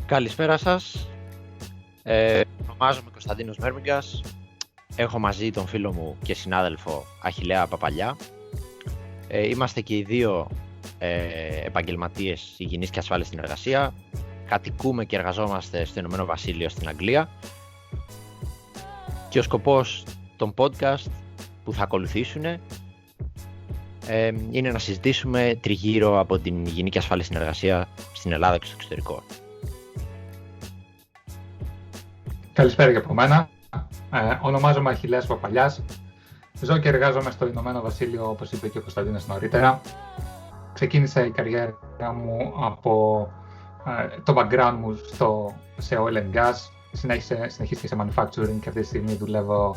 Καλησπέρα σας. Ονομάζομαι Κωνσταντίνος Μέρμιγκας. Έχω μαζί τον φίλο μου και συνάδελφο Αχιλλέα Παπαλιά. Είμαστε και οι δύο επαγγελματίες υγιεινής και ασφάλειας στην εργασία. Κατοικούμε και εργαζόμαστε στο Ηνωμένο Βασίλειο στην Αγγλία. Και ο σκοπός των podcast που θα ακολουθήσουν είναι να συζητήσουμε τριγύρω από την υγιεινή και ασφάλεια στην εργασία στην Ελλάδα και στο εξωτερικό. Καλησπέρα και από μένα. Ονομάζομαι Αχιλλέας Παπαλιάς. Ζω και εργάζομαι στο Ηνωμένο Βασίλειο, όπως είπε και ο Κωνσταντίνος νωρίτερα. Ξεκίνησα η καριέρα μου από το background μου σε oil and gas. Συνεχίστηκε σε manufacturing και αυτή τη στιγμή δουλεύω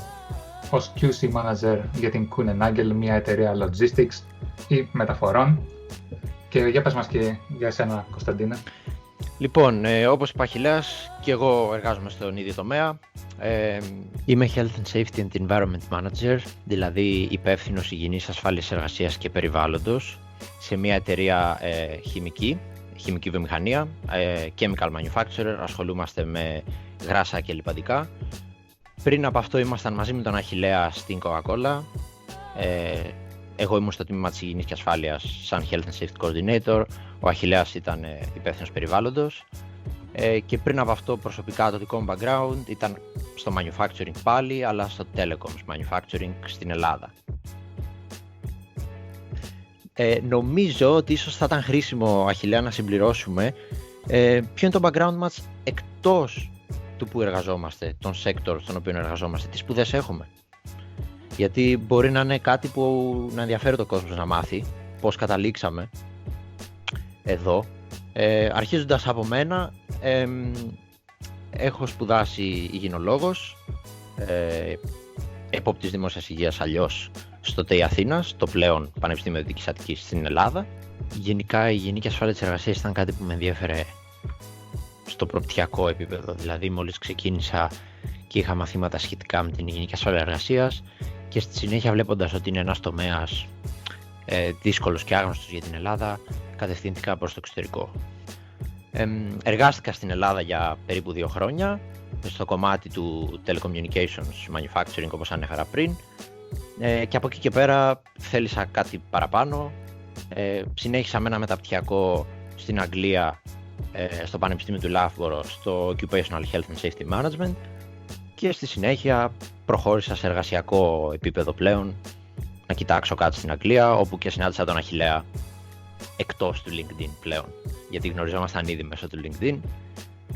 ως QC manager για την Kuehne Nagel, μια εταιρεία logistics ή μεταφορών. Και για πες μας και για εσένα, Κωνσταντίνε. Λοιπόν, όπως είπα Αχιλλέας, και εγώ εργάζομαι στον ίδιο τομέα. Είμαι Health and Safety and Environment Manager, δηλαδή υπεύθυνος υγιεινής ασφάλειας εργασίας και περιβάλλοντος σε μια εταιρεία χημική βιομηχανία, chemical manufacturer, ασχολούμαστε με γράσα και λιπαντικά. Πριν από αυτό ήμασταν μαζί με τον Αχιλλέα στην Coca-Cola. Εγώ ήμουν στο τμήμα της υγιεινής και ασφάλειας σαν Health and Safety Coordinator. Ο Αχιλλέας ήταν υπεύθυνος περιβάλλοντος. Και πριν από αυτό προσωπικά το δικό μου background ήταν στο manufacturing πάλι, αλλά στο telecoms manufacturing στην Ελλάδα. Νομίζω ότι ίσως θα ήταν χρήσιμο, Αχιλλέα, να συμπληρώσουμε ποιο είναι το background μας εκτός του που εργαζόμαστε, τον sector στον οποίο εργαζόμαστε, τι σπουδές έχουμε. Γιατί μπορεί να είναι κάτι που να ενδιαφέρει τον κόσμο να μάθει, πώς καταλήξαμε εδώ. Αρχίζοντας από μένα, έχω σπουδάσει υγιεινολόγος, επόπτης δημόσιας υγείας αλλιώς στο ΤΕΙ Αθήνας, το πλέον Πανεπιστήμιο Δυτικής Αττικής στην Ελλάδα. Γενικά η υγιεινή και ασφάλεια της εργασίας ήταν κάτι που με ενδιέφερε στο προπτυχιακό επίπεδο, δηλαδή μόλις ξεκίνησα και είχα μαθήματα σχετικά με την υγιεινή και ασφάλεια εργασίας και στη συνέχεια, βλέποντας ότι είναι ένας τομέας δύσκολος και άγνωστος για την Ελλάδα, κατευθύνθηκα προς το εξωτερικό. Εργάστηκα στην Ελλάδα για περίπου 2 χρόνια στο κομμάτι του telecommunications manufacturing, όπως ανέφερα πριν, και από εκεί και πέρα θέλησα κάτι παραπάνω. Συνέχισα με ένα μεταπτυχιακό στην Αγγλία, στο Πανεπιστήμιο του Loughborough, στο Occupational Health and Safety Management, και στη συνέχεια προχώρησα σε εργασιακό επίπεδο πλέον να κοιτάξω κάτι στην Αγγλία, όπου και συνάντησα τον Αχιλλέα εκτός του LinkedIn πλέον, γιατί γνωριζόμασταν ήδη μέσω του LinkedIn,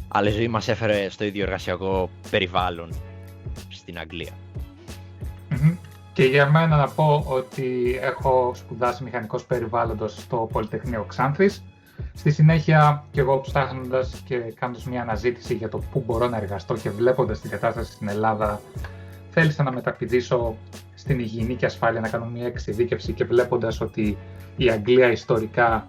αλλά η ζωή μας έφερε στο ίδιο εργασιακό περιβάλλον στην Αγγλία. Και για μένα να πω ότι έχω σπουδάσει μηχανικός περιβάλλοντος στο Πολυτεχνείο Ξάνθης. Στη συνέχεια, και εγώ ψάχνοντας και κάνοντας μια αναζήτηση για το πού μπορώ να εργαστώ και βλέποντας την κατάσταση στην Ελλάδα, θέλησα να μεταπηδήσω στην υγιεινή και ασφάλεια, να κάνω μια εξειδίκευση, και βλέποντας ότι η Αγγλία ιστορικά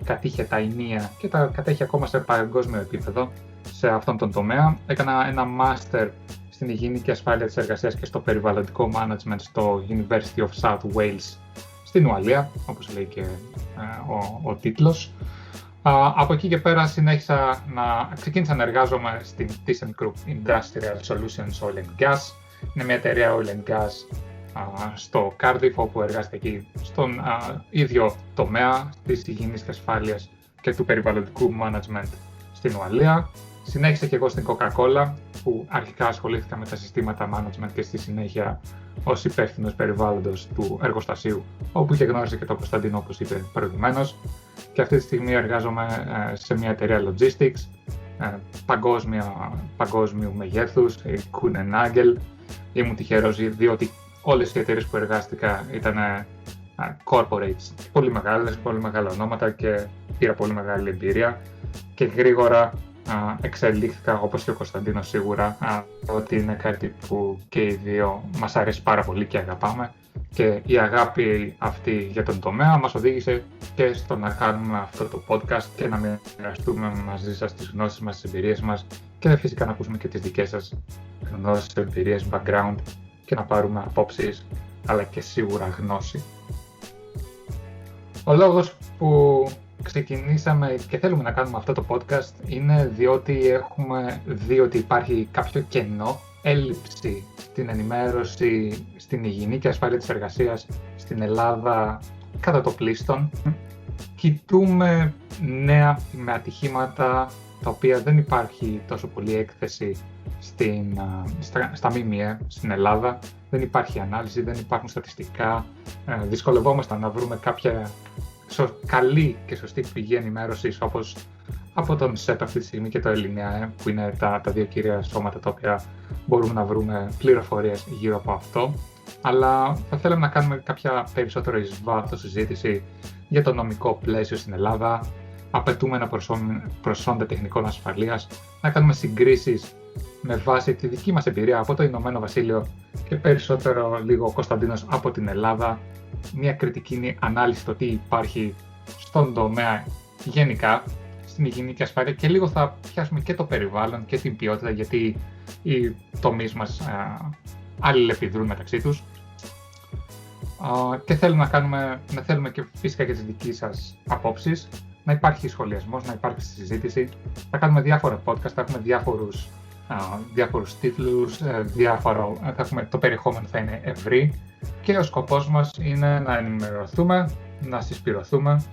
κατήχε τα ηνία και τα κατέχει ακόμα σε παγκόσμιο επίπεδο σε αυτόν τον τομέα, έκανα ένα μάστερ στην υγιεινή και ασφάλεια της εργασίας και στο περιβαλλοντικό management στο University of South Wales στην Ουαλία, όπως λέει και ο τίτλος. Από εκεί και πέρα ξεκίνησα να εργάζομαι στην ThyssenKrupp Industrial Solutions Oil and Gas. Είναι μια εταιρεία oil and gas στο Cardiff, όπου εργάζεται εκεί στον ίδιο τομέα της υγιεινής και ασφάλειας και του περιβαλλοντικού management στην Ουαλία. Συνέχισα και εγώ στην Coca-Cola, που αρχικά ασχολήθηκα με τα συστήματα management και στη συνέχεια ως υπεύθυνος περιβάλλοντος του εργοστασίου, όπου και γνώρισα και τον Κωνσταντίνο, όπως είπε προηγουμένως. Και αυτή τη στιγμή εργάζομαι σε μια εταιρεία logistics παγκόσμιου μεγέθους, η Kuehne Nagel. Ήμουν τυχερός διότι όλες οι εταιρείες που εργάστηκα ήταν corporates, πολύ μεγάλα ονόματα, και πήρα πολύ μεγάλη εμπειρία και γρήγορα εξελίχθηκα, όπως και ο Κωνσταντίνος σίγουρα, ότι είναι κάτι που και οι δύο μας αρέσει πάρα πολύ και αγαπάμε, και η αγάπη αυτή για τον τομέα μας οδήγησε και στο να κάνουμε αυτό το podcast και να μοιραστούμε μαζί σας τις γνώσεις μας, τις εμπειρίες μας, και φυσικά να ακούσουμε και τις δικές σας γνώσεις, εμπειρίες, background, και να πάρουμε απόψεις αλλά και σίγουρα γνώση. Ο λόγος που ξεκινήσαμε και θέλουμε να κάνουμε αυτό το podcast είναι διότι έχουμε δει ότι υπάρχει κάποιο κενό, έλλειψη στην ενημέρωση, στην υγιεινή και ασφάλεια της εργασίας στην Ελλάδα κατά το πλείστον. Κοιτούμε νέα με ατυχήματα τα οποία δεν υπάρχει τόσο πολύ έκθεση στα ΜΜΕ στην Ελλάδα. Δεν υπάρχει ανάλυση, δεν υπάρχουν στατιστικά. Δυσκολευόμαστε να βρούμε κάποια καλή και σωστή πηγή ενημέρωσης όπως από τον ΣΕΠ αυτή τη στιγμή και το Ελληνιαέ, που είναι τα δύο κύρια σώματα τα οποία μπορούμε να βρούμε πληροφορίες γύρω από αυτό. Αλλά θα θέλαμε να κάνουμε κάποια περισσότερο εις βάθος συζήτηση για το νομικό πλαίσιο στην Ελλάδα, απαιτούμενα προσόντα τεχνικών ασφαλείας, να κάνουμε συγκρίσεις με βάση τη δική μας εμπειρία από το Ηνωμένο Βασίλειο και περισσότερο λίγο ο Κωνσταντίνος από την Ελλάδα, μια κριτική ανάλυση το τι υπάρχει στον τομέα γενικά, στην υγιεινή και ασφάλεια, και λίγο θα πιάσουμε και το περιβάλλον και την ποιότητα, γιατί οι τομείς μας αλληλεπιδρούν μεταξύ τους. Και θέλουμε θέλουμε και φυσικά και τις δικές σας απόψεις, να υπάρχει σχολιασμός, να υπάρχει συζήτηση. Θα κάνουμε διάφορα podcast, θα έχουμε διάφορους τίτλους, το περιεχόμενο θα είναι ευρύ και ο σκοπός μας είναι να ενημερωθούμε, να συσπηρωθούμε.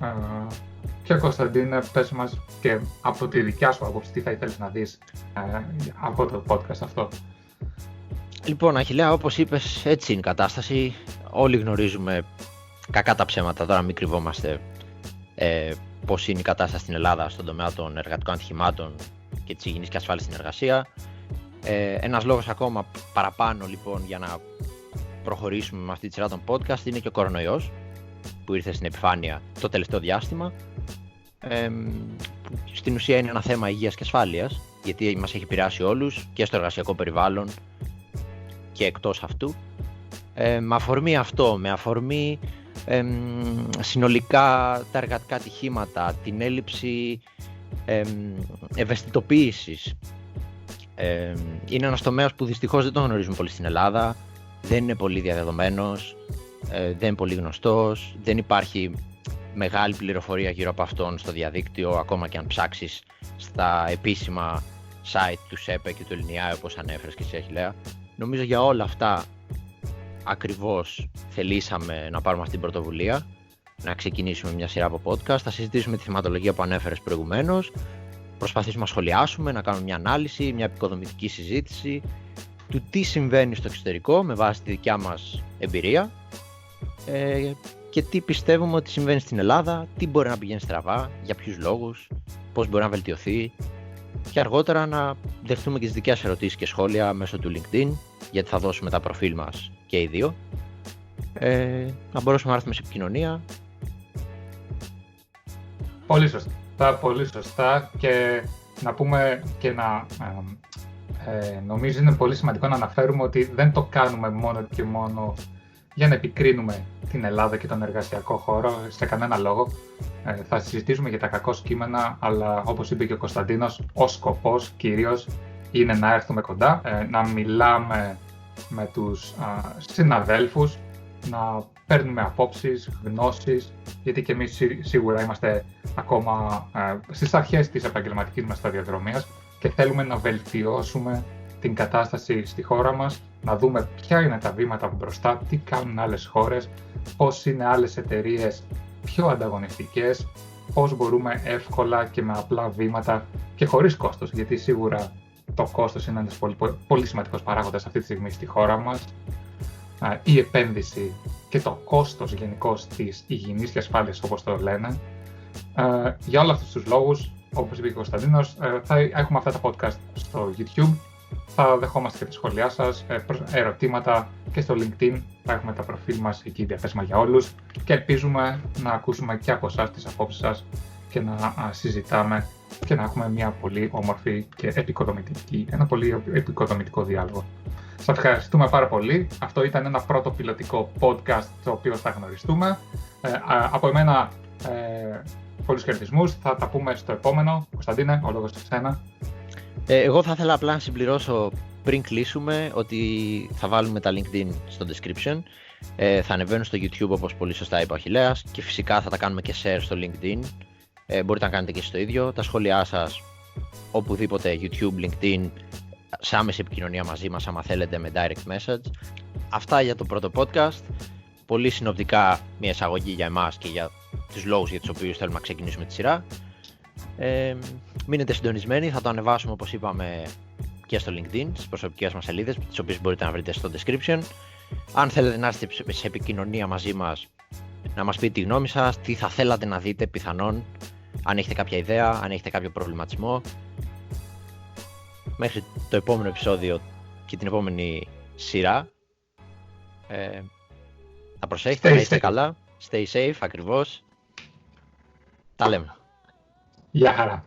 Και Κωνσταντίνε, πες μας και από τη δικιά σου άποψη τι θα ήθελες να δεις από το podcast αυτό. Λοιπόν, Αχιλλέα, όπως είπες, έτσι είναι η κατάσταση. Όλοι γνωρίζουμε κακά τα ψέματα, τώρα μην κρυβόμαστε, πώς είναι η κατάσταση στην Ελλάδα στον τομέα των εργατικών ατυχημάτων και της υγιεινής και ασφάλειας στην εργασία. Ένας λόγος ακόμα παραπάνω λοιπόν για να προχωρήσουμε με αυτή τη σειρά των podcast είναι και ο κορονοϊός που ήρθε στην επιφάνεια το τελευταίο διάστημα. Στην ουσία είναι ένα θέμα υγείας και ασφάλειας, γιατί μας έχει επηρεάσει όλους και στο εργασιακό περιβάλλον και εκτός αυτού. Με αφορμή αυτό, με αφορμή συνολικά τα εργατικά ατυχήματα, την έλλειψη ευαισθητοποίησης, είναι ένας τομέας που δυστυχώς δεν τον γνωρίζουμε πολύ στην Ελλάδα, δεν είναι πολύ διαδεδομένος, δεν είναι πολύ γνωστός, δεν υπάρχει μεγάλη πληροφορία γύρω από αυτόν στο διαδίκτυο, ακόμα και αν ψάξεις στα επίσημα site του ΣΕΠΕ και του Ελληνιαέ, όπως ανέφερες και εσύ, Αχιλλέα. Νομίζω για όλα αυτά ακριβώς θελήσαμε να πάρουμε αυτή την πρωτοβουλία, να ξεκινήσουμε μια σειρά από podcast, θα συζητήσουμε τη θεματολογία που ανέφερες προηγουμένως, προσπαθήσουμε να σχολιάσουμε, να κάνουμε μια ανάλυση, μια επικοδομητική συζήτηση του τι συμβαίνει στο εξωτερικό με βάση τη δικιά μας εμπειρία και τι πιστεύουμε ότι συμβαίνει στην Ελλάδα, τι μπορεί να πηγαίνει στραβά, για ποιους λόγους, πώς μπορεί να βελτιωθεί, και αργότερα να δεχτούμε και τις δικές ερωτήσεις και σχόλια μέσω του LinkedIn, γιατί θα δώσουμε τα προφίλ μας και οι δύο, να μπορέσουμε να έρθουμε σε επικοινωνία. Πολύ σωστά, και να πούμε και νομίζω είναι πολύ σημαντικό να αναφέρουμε ότι δεν το κάνουμε μόνο και μόνο για να επικρίνουμε την Ελλάδα και τον εργασιακό χώρο, σε κανένα λόγο. Θα συζητήσουμε για τα κακό κείμενα, αλλά όπως είπε και ο Κωνσταντίνος, ο σκοπός κυρίως είναι να έρθουμε κοντά, να μιλάμε με τους συναδέλφους, να παίρνουμε απόψεις, γνώσεις, γιατί και εμείς σίγουρα είμαστε ακόμα στις αρχές της επαγγελματικής μας σταδιοδρομίας και θέλουμε να βελτιώσουμε την κατάσταση στη χώρα μας, να δούμε ποια είναι τα βήματα μπροστά, τι κάνουν άλλες χώρες, πώς είναι άλλες εταιρείες πιο ανταγωνιστικές, πώς μπορούμε εύκολα και με απλά βήματα και χωρίς κόστος, γιατί σίγουρα το κόστος είναι ένας πολύ σημαντικός παράγοντας αυτή τη στιγμή στη χώρα μας, η επένδυση και το κόστος γενικώς της υγιεινής και ασφάλειας, όπως το λένε. Για όλους αυτούς τους λόγους, όπως είπε και ο Κωνσταντίνος, θα έχουμε αυτά τα podcast στο YouTube. Θα δεχόμαστε και τα σχόλιά σας, ερωτήματα, και στο LinkedIn θα έχουμε τα προφίλ μας εκεί διαθέσιμα για όλους και ελπίζουμε να ακούσουμε και από εσάς τις απόψεις σας και να συζητάμε και να έχουμε μια πολύ όμορφη και ένα πολύ επικοδομητικό διάλογο. Σας ευχαριστούμε πάρα πολύ. Αυτό ήταν ένα πρώτο πιλωτικό podcast το οποίο θα γνωριστούμε. Από εμένα πολλούς χαιρετισμούς. Θα τα πούμε στο επόμενο. Κωνσταντίνε, ο λόγος σε εσένα. Εγώ θα ήθελα απλά να συμπληρώσω πριν κλείσουμε ότι θα βάλουμε τα LinkedIn στο description. Θα ανεβαίνουν στο YouTube, όπως πολύ σωστά είπε ο Αχιλλέας, και φυσικά θα τα κάνουμε και share στο LinkedIn Μπορείτε να κάνετε και εσείς το ίδιο. Τα σχόλιά σας οπουδήποτε, YouTube, LinkedIn, σε άμεση επικοινωνία μαζί μας άμα θέλετε με direct message. Αυτά για το πρώτο podcast. Πολύ συνοπτικά μια εισαγωγή για εμάς και για τους λόγους για τους οποίους θέλουμε να ξεκινήσουμε τη σειρά. Μείνετε συντονισμένοι, θα το ανεβάσουμε όπως είπαμε και στο LinkedIn, στις προσωπικές μας σελίδες, τις οποίες μπορείτε να βρείτε στο description. Αν θέλετε να είστε σε επικοινωνία μαζί μας, να μας πείτε τη γνώμη σας, τι θα θέλατε να δείτε πιθανόν, αν έχετε κάποια ιδέα, αν έχετε κάποιο προβληματισμό. Μέχρι το επόμενο επεισόδιο και την επόμενη σειρά, να προσέχετε, να είστε καλά, stay safe, ακριβώς. Τα λέμε. Γεια χαρά.